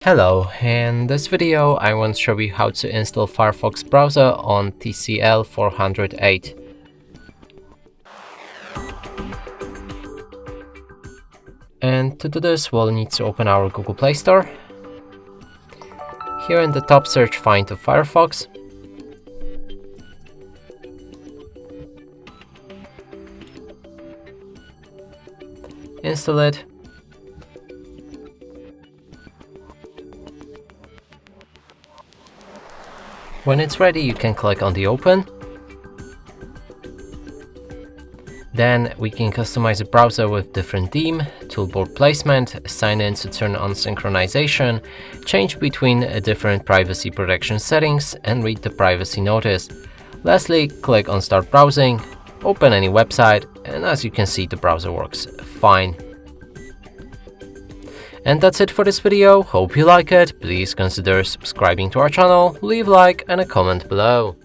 Hello, in this video I want to show you how to install Firefox browser on TCL 408. And to do this we'll need to open our Google Play Store. Here in the top search find to Firefox. Install it. When it's ready, you can click on the Open. Then we can customize the browser with different theme, toolbar placement, sign in to turn on synchronization, change between different privacy protection settings, and read the privacy notice. Lastly, click on Start Browsing, open any website, and as you can see, the browser works fine. And that's it for this video. Hope you like it. Please consider subscribing to our channel, leave a like and a comment below.